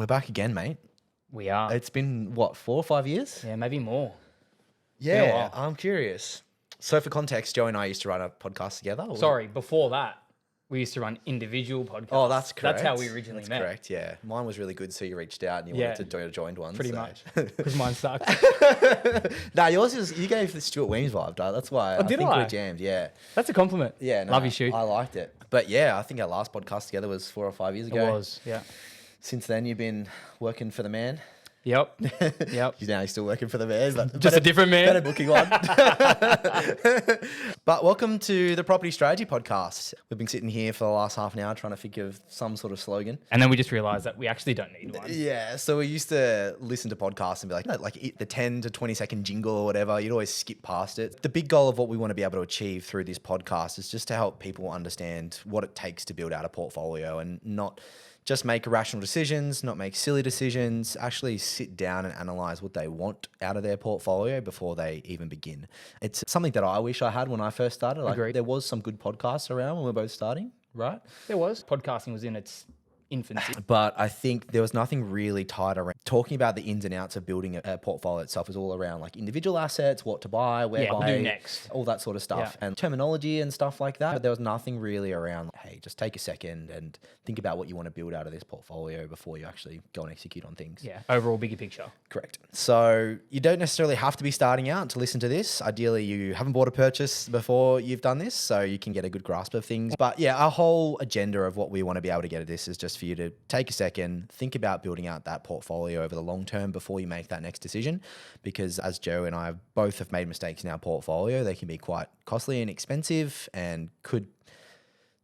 We're back again, mate. We are. It's been, what, 4 or 5 years? Yeah, maybe more. Yeah, I'm curious. So for context, Joe and I used to run a podcast together. Sorry, before that, we used to run individual podcasts. Oh, that's correct. That's how we originally met. That's correct, yeah. Mine was really good, so you reached out and you wanted to join one. Pretty much, because mine sucked. Nah, yours is, you gave the Stuart Weems vibe, dog. That's why I think we're jammed, yeah. That's a compliment. Yeah, Love you, shoot. I liked it. But yeah, I think our last podcast together was 4 or 5 years ago. It was, yeah. Since then, you've been working for the man. Yep. You're still working for the man. Just a different man. Better booking one. But welcome to the Property Strategy Podcast. We've been sitting here for the last half an hour trying to think of some sort of slogan. And then we just realized that we actually don't need one. Yeah. So we used to listen to podcasts and be like, no, like the 10 to 20 second jingle or whatever, you'd always skip past it. The big goal of what we want to be able to achieve through this podcast is just to help people understand what it takes to build out a portfolio and not just make rational decisions, not make silly decisions, actually sit down and analyze what they want out of their portfolio before they even begin. It's something that I wish I had when I first started. Like, Agreed. there was some good podcasts around when we were both starting, right? There was. Podcasting was in its infancy. But I think there was nothing really tied around talking about the ins and outs of building a portfolio itself. Is all around like individual assets, what to buy, where to buy, do next, all that sort of stuff, and terminology and stuff like that. But there was nothing really around, hey, just take a second and think about what you want to build out of this portfolio before you actually go and execute on things. Yeah, overall bigger picture. Correct. So you don't necessarily have to be starting out to listen to this. Ideally, you haven't bought a purchase before you've done this, so you can get a good grasp of things. But yeah, our whole agenda of what we want to be able to get at this is just for you to take a second, think about building out that portfolio over the long term before you make that next decision. Because as Joe and I both have made mistakes in our portfolio, they can be quite costly and expensive and could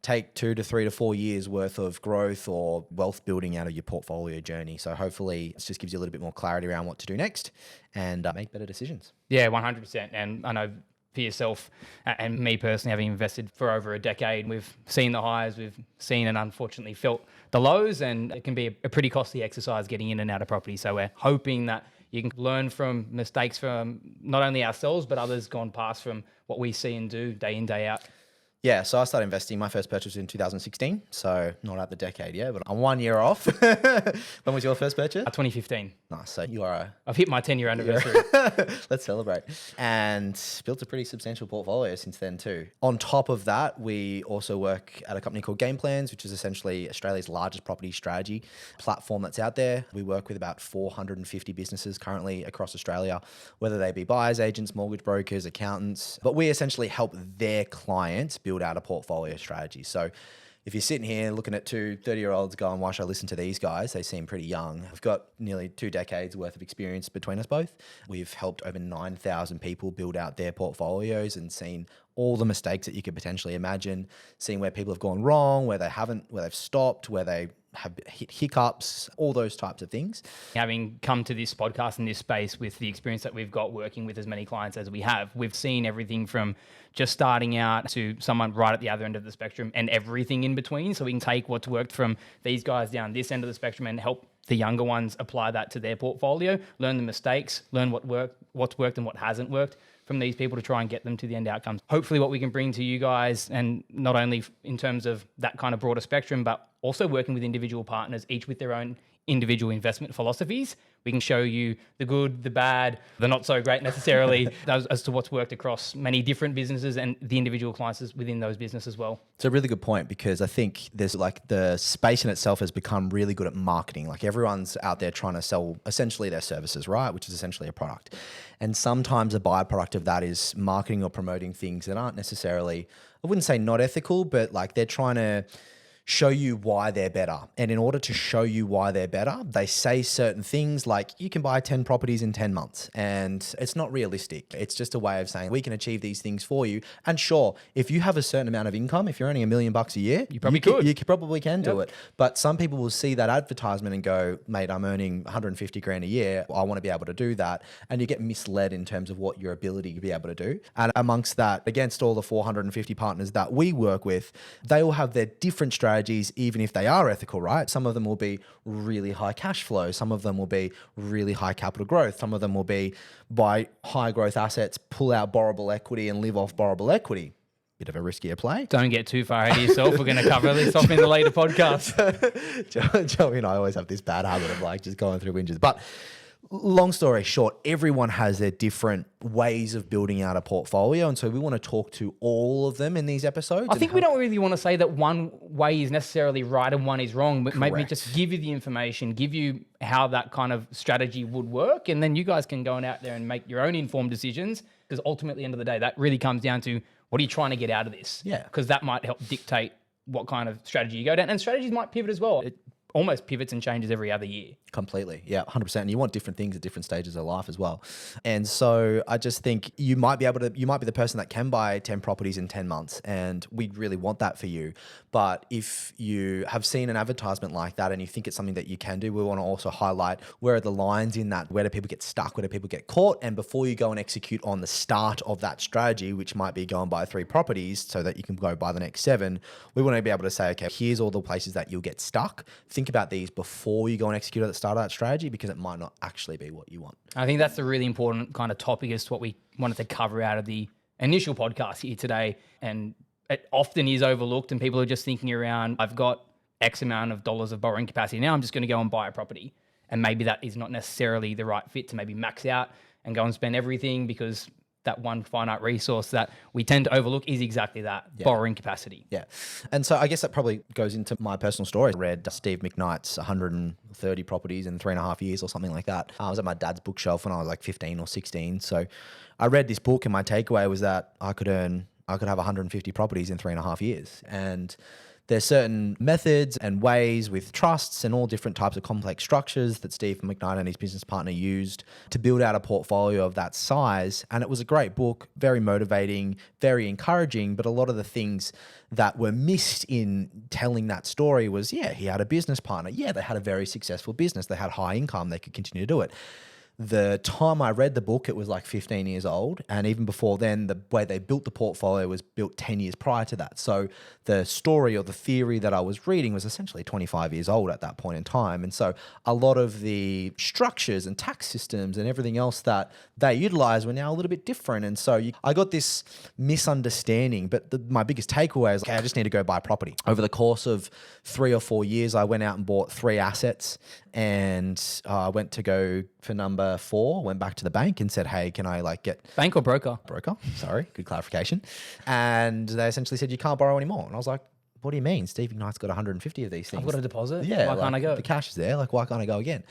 take 2 to 3 to 4 years worth of growth or wealth building out of your portfolio journey. So hopefully it just gives you a little bit more clarity around what to do next and make better decisions. Yeah, 100%. And I know for yourself and me personally, having invested for over a decade, we've seen the highs, we've seen and unfortunately felt the lows, and it can be a pretty costly exercise getting in and out of property. So we're hoping that you can learn from mistakes from not only ourselves, but others gone past from what we see and do day in, day out. Yeah, so I started investing. My first purchase was in 2016, so not at the decade yet, but I'm 1 year off. When was your first purchase? 2015. Nice. So you are I've hit my 10-year anniversary. Let's celebrate. And built a pretty substantial portfolio since then too. On top of that, we also work at a company called Game Plans, which is essentially Australia's largest property strategy platform that's out there. We work with about 450 businesses currently across Australia, whether they be buyers, agents, mortgage brokers, accountants. But we essentially help their clients build out a portfolio strategy. So if you're sitting here looking at 2 30-year-olds going, why should I listen to these guys? They seem pretty young. We've got nearly 2 decades worth of experience between us both. We've helped over 9,000 people build out their portfolios and seen all the mistakes that you could potentially imagine, seeing where people have gone wrong, where they haven't, where they've stopped, where they have hit hiccups, all those types of things. Having come to this podcast in this space with the experience that we've got working with as many clients as we have, we've seen everything from just starting out to someone right at the other end of the spectrum and everything in between. So we can take what's worked from these guys down this end of the spectrum and help the younger ones apply that to their portfolio, learn the mistakes, learn what's worked and what hasn't worked from these people to try and get them to the end outcomes. Hopefully what we can bring to you guys, and not only in terms of that kind of broader spectrum, but also working with individual partners, each with their own individual investment philosophies. We can show you the good, the bad, the not so great necessarily, as to what's worked across many different businesses and the individual clients within those businesses as well. It's a really good point, because I think there's like the space in itself has become really good at marketing. Like everyone's out there trying to sell essentially their services, right? Which is essentially a product. And sometimes a byproduct of that is marketing or promoting things that aren't necessarily, I wouldn't say not ethical, but like they're trying to show you why they're better. And in order to show you why they're better, they say certain things like you can buy 10 properties in 10 months. And it's not realistic. It's just a way of saying we can achieve these things for you. And sure, if you have a certain amount of income, if you're earning $1 million a year, you probably can do it. But some people will see that advertisement and go, mate, I'm earning 150 grand a year. I want to be able to do that. And you get misled in terms of what your ability to be able to do. And amongst that, against all the 450 partners that we work with, they all have their different strategies, even if they are ethical, right? Some of them will be really high cash flow. Some of them will be really high capital growth. Some of them will be buy high growth assets, pull out borrowable equity and live off borrowable equity. bit of a riskier play. Don't get too far ahead of yourself. We're going to cover this off in the later podcast. Joey and I always have this bad habit of like just going through whinges. But long story short, everyone has their different ways of building out a portfolio. And so we want to talk to all of them in these episodes. I think we don't really want to say that one way is necessarily right and one is wrong, but maybe Correct. just give you the information, give you how that kind of strategy would work. And then you guys can go out there and make your own informed decisions. Because ultimately, at the end of the day, that really comes down to what are you trying to get out of this? Yeah. Because that might help dictate what kind of strategy you go down. And strategies might pivot as well. It almost pivots and changes every other year. Completely. Yeah, 100%. And you want different things at different stages of life as well. And so I just think you might be the person that can buy 10 properties in 10 months. And we really want that for you. But if you have seen an advertisement like that and you think it's something that you can do, we want to also highlight where are the lines in that, where do people get stuck, where do people get caught? And before you go and execute on the start of that strategy, which might be go and buy 3 properties so that you can go buy the next 7, we want to be able to say, okay, here's all the places that you'll get stuck. Think about these before you go and execute at the start of that strategy, because it might not actually be what you want. I think that's a really important kind of topic as to what we wanted to cover out of the initial podcast here today. And it often is overlooked and people are just thinking around, I've got X amount of dollars of borrowing capacity. Now I'm just going to go and buy a property. And maybe that is not necessarily the right fit to maybe max out and go and spend everything, because that one finite resource that we tend to overlook is exactly that, borrowing capacity. Yeah. And so I guess that probably goes into my personal story. I read Steve McKnight's 130 properties in 3.5 years or something like that. I was at my dad's bookshelf when I was like 15 or 16. So I read this book and my takeaway was that I could have 150 properties in 3.5 years. And there's certain methods and ways with trusts and all different types of complex structures that Steve McKnight and his business partner used to build out a portfolio of that size. And it was a great book, very motivating, very encouraging. But a lot of the things that were missed in telling that story was, he had a business partner. Yeah, they had a very successful business. They had high income. They could continue to do it. The time I read the book, it was like 15 years old. And even before then, the way they built the portfolio was built 10 years prior to that. So the story or the theory that I was reading was essentially 25 years old at that point in time. And so a lot of the structures and tax systems and everything else that they utilize were now a little bit different. And so I got this misunderstanding. But my biggest takeaway is, okay, I just need to go buy property. Over the course of 3 or 4 years, I went out and bought 3 assets. And I went to go for number 4, went back to the bank and said, hey, can I get... Bank or broker? Broker, sorry, good clarification. And they essentially said, you can't borrow anymore. And I was like, what do you mean? Steve Ignite's got 150 of these things. I've got a deposit. Yeah. Why can't I go? The cash is there. Why can't I go again?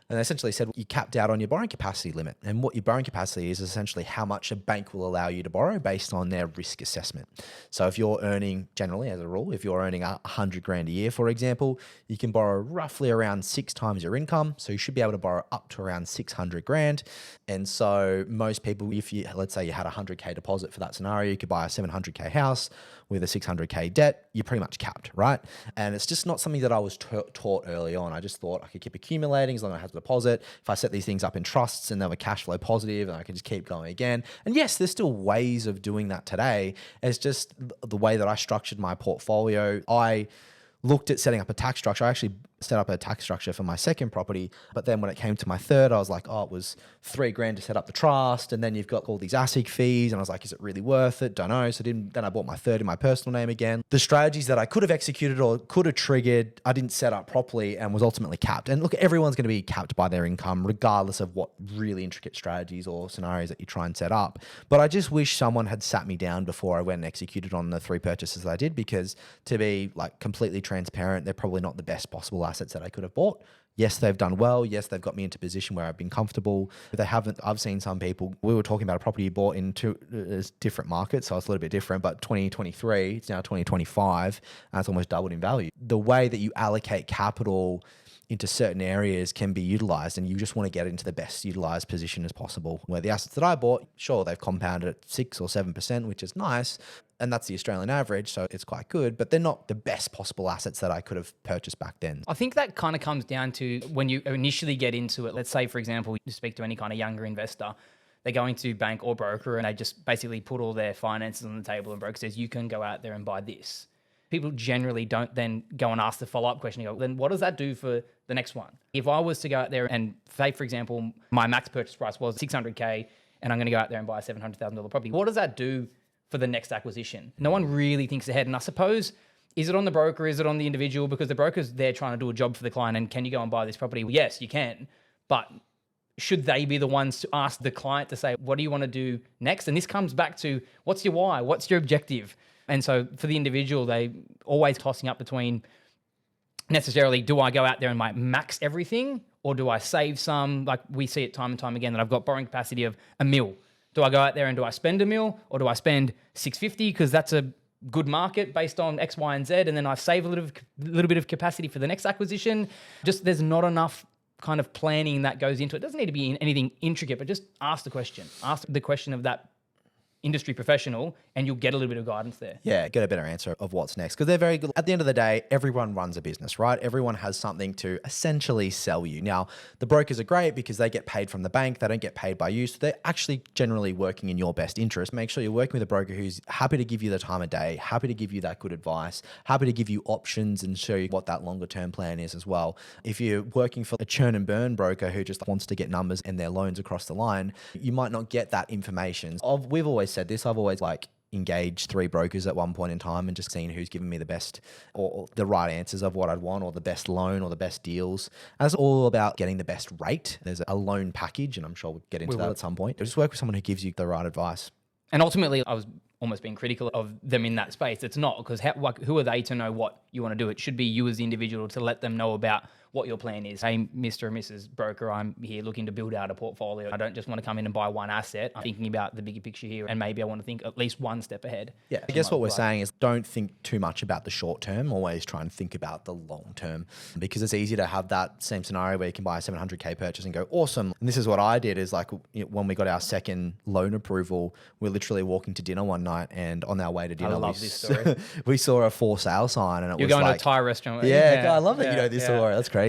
And they essentially said, well, you capped out on your borrowing capacity limit. And what your borrowing capacity is essentially how much a bank will allow you to borrow based on their risk assessment. So if you're earning, generally as a rule, if you're earning $100,000 a year, for example, you can borrow roughly around 6 times your income. So you should be able to borrow up to around $600,000. And so most people, if you, let's say you had a $100K deposit for that scenario, you could buy a $700K house with a $600K debt, you're pretty much capped, right? And it's just not something that I was taught early on. I just thought I could keep accumulating as long as I had the deposit. If I set these things up in trusts and they were cash flow positive, and I could just keep going again. And yes, there's still ways of doing that today. It's just the way that I structured my portfolio. I looked at setting up a tax structure. I actually set up a tax structure for my second property. But then when it came to my third, I was like, it was $3,000 to set up the trust. And then you've got all these ASIC fees. And I was like, is it really worth it? Don't know. So then I bought my third in my personal name again. The strategies that I could have executed or could have triggered, I didn't set up properly and was ultimately capped. And look, everyone's going to be capped by their income, regardless of what really intricate strategies or scenarios that you try and set up. But I just wish someone had sat me down before I went and executed on the 3 purchases that I did, because to be completely transparent, they're probably not the best possible assets that I could have bought. Yes, they've done well. Yes, they've got me into a position where I've been comfortable. But they haven't. I've seen some people, we were talking about a property you bought in 2 different markets, so it's a little bit different, but 2023, it's now 2025, and it's almost doubled in value. The way that you allocate capital into certain areas can be utilized, and you just want to get into the best utilized position as possible. Where the assets that I bought, sure, they've compounded at 6 or 7%, which is nice. And that's the Australian average, so it's quite good, but they're not the best possible assets that I could have purchased back then. I think that kind of comes down to when you initially get into it. Let's say, for example, you speak to any kind of younger investor, they're going to bank or broker and they just basically put all their finances on the table, and broker says, you can go out there and buy this. People generally don't then go and ask the follow-up question. You go, then what does that do for the next one? If I was to go out there and say, for example, my max purchase price was $600K and I'm going to go out there and buy a $700,000 property, what does that do for the next acquisition. No one really thinks ahead. And I suppose, is it on the broker? Is it on the individual? Because the broker's there trying to do a job for the client. And can you go and buy this property? Well, yes, you can. But should they be the ones to ask the client to say, what do you want to do next? And this comes back to, what's your why? What's your objective? And so for the individual, they always tossing up between necessarily, do I go out there and like max everything, or do I save some? Like we see it time and time again that I've got borrowing capacity of $1 million. Do I go out there and do I spend $1 million, or do I spend 650 because that's a good market based on X, Y, and Z, and then I save a little bit of capacity for the next acquisition? Just there's not enough kind of planning that goes into it. It doesn't need to be anything intricate, but just ask the question. Ask the question of that industry professional, and you'll get a little bit of guidance there. Yeah, get a better answer of what's next, because they're very good. At the end of the day, everyone runs a business, right? Everyone has something to essentially sell you. Now, the brokers are great because they get paid from the bank. They don't get paid by you. So they're actually generally working in your best interest. Make sure you're working with a broker who's happy to give you the time of day, happy to give you that good advice, happy to give you options and show you what that longer term plan is as well. If you're working for a churn and burn broker who just wants to get numbers and their loans across the line, you might not get that information. We've always said this. I've always engaged 3 brokers at one point in time and just seen who's given me the best or the right answers of what I'd want, or the best loan or the best deals. And it's all about getting the best rate. There's a loan package, and I'm sure we'll get into that at some point. Just work with someone who gives you the right advice. And ultimately, I was almost being critical of them in that space. It's not, because who are they to know what you want to do? It should be you as the individual to let them know about what your plan is. Hey, Mr. and Mrs. Broker, I'm here looking to build out a portfolio. I don't just want to come in and buy one asset. I'm thinking about the bigger picture here, and maybe I want to think at least one step ahead. Yeah, I guess what we're saying is don't think too much about the short term. Always try and think about the long term, because it's easy to have that same scenario where you can buy a 700K purchase and go, awesome. And this is what I did is when we got our second loan approval, we're literally walking to dinner one night, and on our way to dinner, I love this story. we saw a for sale sign, and You're going to a Thai restaurant. Yeah, I love that you know this story. That's crazy.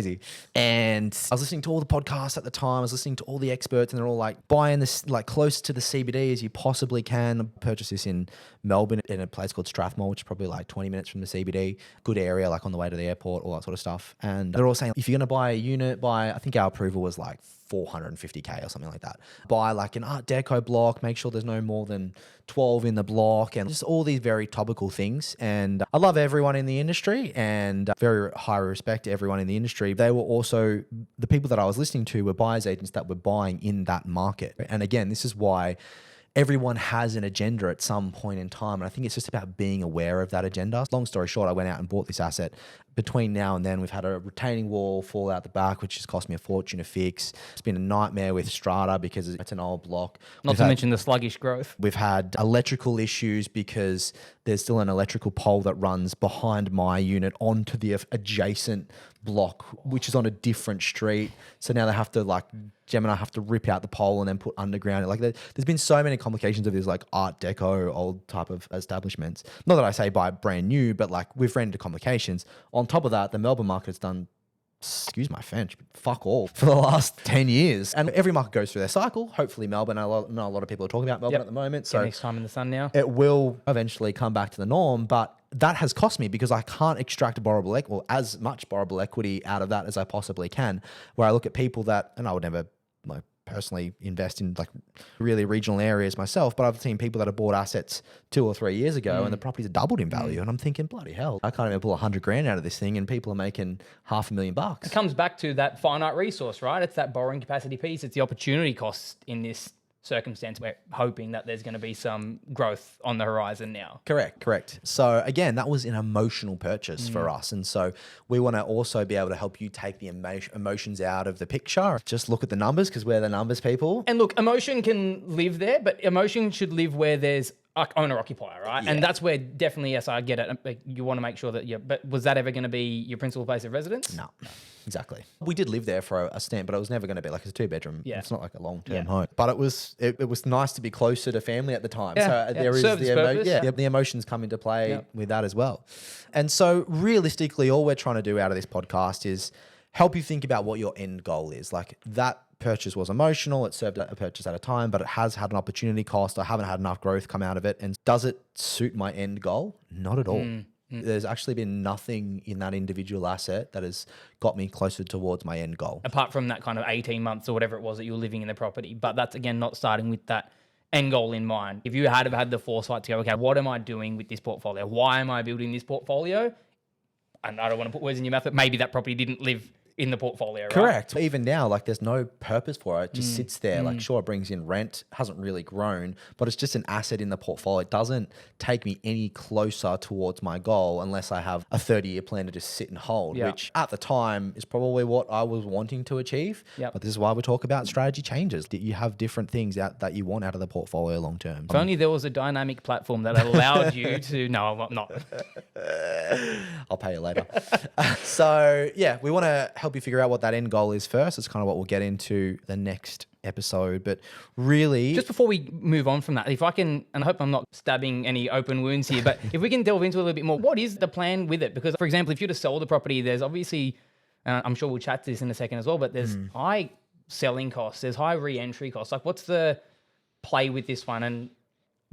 And I was listening to all the podcasts at the time. I was listening to all the experts, and they're all buying this close to the CBD as you possibly can. Purchase this in Melbourne in a place called Strathmore, which is probably 20 minutes from the CBD. Good area, on the way to the airport, all that sort of stuff. And they're all saying, if you're going to buy a unit, I think our approval was 450K or something like that. Buy an Art Deco block, make sure there's no more than 12 in the block, and just all these very topical things. And I love everyone in the industry, and very high respect to everyone in the industry. They were also, the people that I was listening to were buyers agents that were buying in that market. And again, this is why everyone has an agenda at some point in time. And I think it's just about being aware of that agenda. Long story short, I went out and bought this asset. Between now and then, we've had a retaining wall fall out the back, which has cost me a fortune to fix. It's been a nightmare with strata because it's an old block. Not to mention the sluggish growth. We've had electrical issues because there's still an electrical pole that runs behind my unit onto the adjacent block, which is on a different street. So now they have to Gemini have to rip out the pole and then put underground. There's been so many complications of these Art Deco old type of establishments. Not that I say buy brand new, but we've ran into complications. On top of that, the Melbourne market's done, excuse my French, but fuck all for the last 10 years. And every market goes through their cycle. Hopefully Melbourne, I know a lot of people are talking about Melbourne at the moment. So next time in the sun now. It will eventually come back to the norm, but that has cost me because I can't extract borrowable equity, or as much borrowable equity out of that as I possibly can, where I look at people that, and I would never personally invest in really regional areas myself, but I've seen people that have bought assets 2 or 3 years ago and the properties are doubled in value. And I'm thinking, bloody hell, I can't even pull $100,000 out of this thing, and people are making $500,000. It comes back to that finite resource, right? It's that borrowing capacity piece. It's the opportunity cost in this circumstance. We're hoping that there's going to be some growth on the horizon now. Correct. So again, that was an emotional purchase for us. And so we want to also be able to help you take the emotions out of the picture. Just look at the numbers, because we're the numbers people. And look, emotion can live there, but emotion should live where there's owner-occupier, right? Yeah. And that's where definitely, yes, I get it. You want to make sure that but was that ever going to be your principal place of residence? No. Exactly. We did live there for a stint, but it was never going to be it's a 2-bedroom. Yeah. It's not a long-term home. But it was nice to be closer to family at the time. Yeah. So there is the emotions come into play with that as well. And so realistically, all we're trying to do out of this podcast is help you think about what your end goal is. That purchase was emotional. It served a purchase at a time, but it has had an opportunity cost. I haven't had enough growth come out of it. And does it suit my end goal? Not at all. There's actually been nothing in that individual asset that has got me closer towards my end goal. Apart from that kind of 18 months or whatever it was that you were living in the property. But that's, again, not starting with that end goal in mind, if you had have had the foresight to go, okay, what am I doing with this portfolio? Why am I building this portfolio? And I don't want to put words in your mouth, but maybe that property didn't live in the portfolio, right? Correct. Even now, like there's no purpose for it. It just sits there. Like sure, it brings in rent, hasn't really grown, but it's just an asset in the portfolio. It doesn't take me any closer towards my goal unless I have a 30-year plan to just sit and hold, Yeah. which at the time is probably what I was wanting to achieve. Yep. But this is why we talk about strategy changes. That you have different things out that you want out of the portfolio long term. If only there was a dynamic platform that allowed you to, no, I'm not. I'll pay you later. So yeah, we want to help you figure out what that end goal is first. It's kind of what we'll get into the next episode. But really, Just before we move on from that, if I can, and I hope I'm not stabbing any open wounds here, but if we can delve into a little bit more, what is the plan with it? Because, for example, if you're to sell the property, there's obviously, I'm sure we'll chat to this in a second as well, but there's high selling costs, there's high re-entry costs. Like, what's the play with this one? And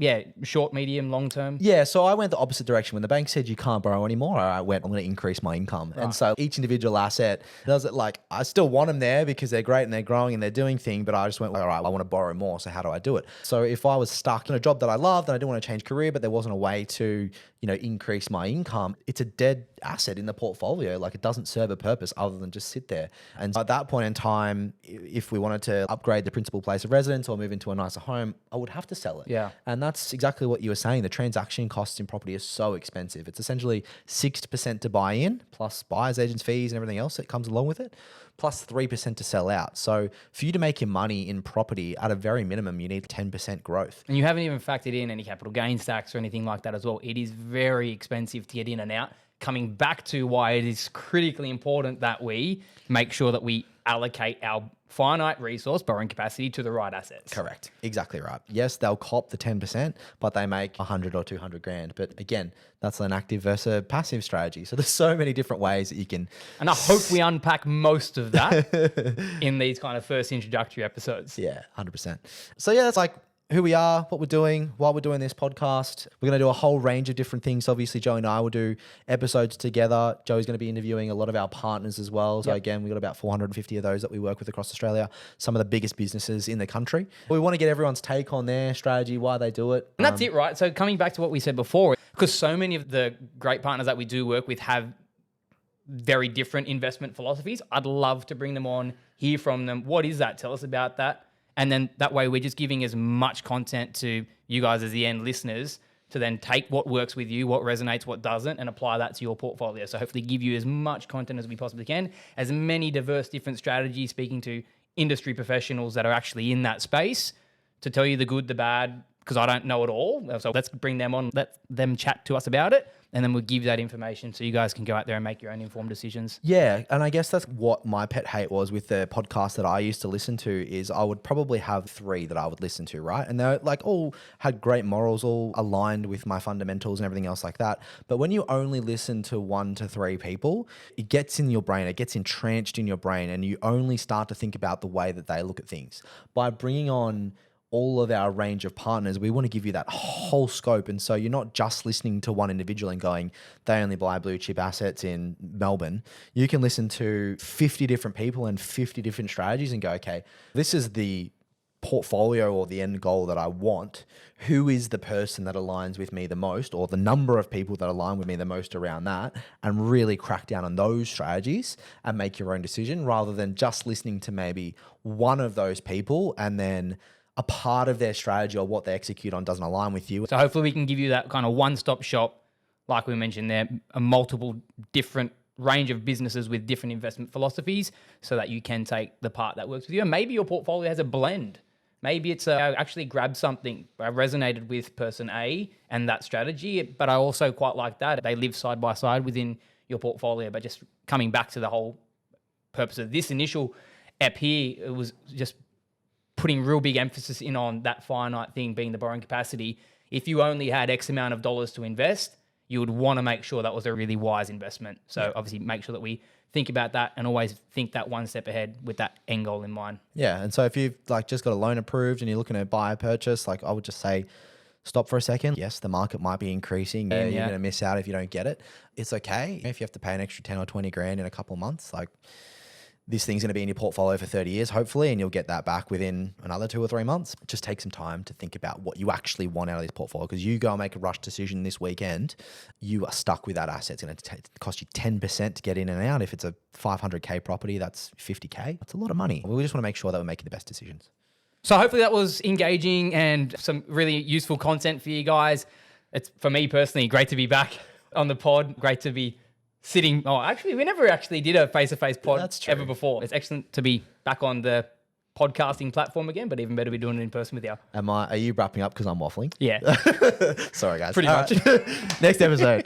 yeah, short, medium, long term? yeah, so I went the opposite direction. When the bank said you can't borrow anymore, I went, I'm going to increase my income. And so each individual asset does it like, I still want them there because they're great and they're growing and they're doing things, but I just went, all right, I want to borrow more. So how do I do it? So if I was stuck in a job that I loved and I didn't want to change career, but there wasn't a way to, increase my income, it's a dead asset in the portfolio. Like it doesn't serve a purpose other than just sit there. And at that point in time, if we wanted to upgrade the principal place of residence or move into a nicer home, I would have to sell it. Yeah. And that's exactly what you were saying. The transaction costs in property are so expensive. It's essentially 6% to buy in, plus buyer's agents fees and everything else that comes along with it, plus 3% to sell out. So for you to make your money in property, at a very minimum, you need 10% growth. And you haven't even factored in any capital gains tax or anything like that as well. It is very expensive to get in and out. Coming back to why it is critically important that we make sure that we allocate our finite resource borrowing capacity to the right assets. Correct. Exactly right. Yes, they'll cop the 10%, but they make 100 or 200 grand. But again, that's an active versus a passive strategy. So there's so many different ways that you can. And I hope we unpack most of that in these kind of first introductory episodes. Yeah, 100%. So yeah, that's like who we are, what we're doing, why we're doing this podcast. We're going to do a whole range of different things. Obviously, Joe and I will do episodes together. Joe's going to be interviewing a lot of our partners as well. So again, we've got about 450 of those that we work with across Australia, some of the biggest businesses in the country. We want to get everyone's take on their strategy, why they do it. And that's it, right? So coming back to what we said before, because so many of the great partners that we do work with have very different investment philosophies. I'd love to bring them on, hear from them. What is that? Tell us about that. And then that way we're just giving as much content to you guys as the end listeners to then take what works with you, what resonates, what doesn't, and apply that to your portfolio. So hopefully give you as much content as we possibly can, as many diverse different strategies, speaking to industry professionals that are actually in that space to tell you the good, the bad, because I don't know it all. So let's bring them on, let them chat to us about it. And then we'll give that information so you guys can go out there and make your own informed decisions. Yeah, and I guess that's what my pet hate was with the podcast that I used to listen to is I would probably have 3 that I would listen to, right? And they're like all had great morals, all aligned with my fundamentals and everything else like that. But when you only listen to 1 to 3 people, it gets in your brain, it gets entrenched in your brain, and you only start to think about the way that they look at things. By bringing on all of our range of partners, we want to give you that whole scope. And so you're not just listening to one individual and going, they only buy blue chip assets in Melbourne. You can listen to 50 different people and 50 different strategies and go, okay, this is the portfolio or the end goal that I want. Who is the person that aligns with me the most, or the number of people that align with me the most around that, and really crack down on those strategies and make your own decision rather than just listening to maybe one of those people and then a part of their strategy or what they execute on doesn't align with you. So hopefully we can give you that kind of one-stop shop, like we mentioned there, a multiple different range of businesses with different investment philosophies so that you can take the part that works with you. And maybe your portfolio has a blend. Maybe it's I actually grabbed something, I resonated with person A and that strategy, but I also quite like that. They live side by side within your portfolio. But just coming back to the whole purpose of this initial ep here, it was just putting real big emphasis in on that finite thing being the borrowing capacity. If you only had X amount of dollars to invest, you would want to make sure that was a really wise investment. So obviously make sure that we think about that and always think that one step ahead with that end goal in mind. Yeah. And so if you've just got a loan approved and you're looking to buy a purchase, I would just say, stop for a second. Yes, the market might be increasing. You're going to miss out if you don't get it. It's okay. If you have to pay an extra 10 or 20 grand in a couple of months, this thing's going to be in your portfolio for 30 years, hopefully, and you'll get that back within another 2 or 3 months. Just take some time to think about what you actually want out of this portfolio, because you go and make a rush decision this weekend, you are stuck with that asset. It's going to cost you 10% to get in and out. If it's a 500K property, that's 50K. That's a lot of money. We just want to make sure that we're making the best decisions. So hopefully that was engaging and some really useful content for you guys. It's, for me personally, great to be back on the pod. Great to be sitting. Oh, actually, we never actually did a face-to-face pod ever before. It's excellent to be back on the podcasting platform again, but even better to be doing it in person with you. Are you wrapping up because I'm waffling? Yeah. Sorry, guys. Pretty much. Next episode.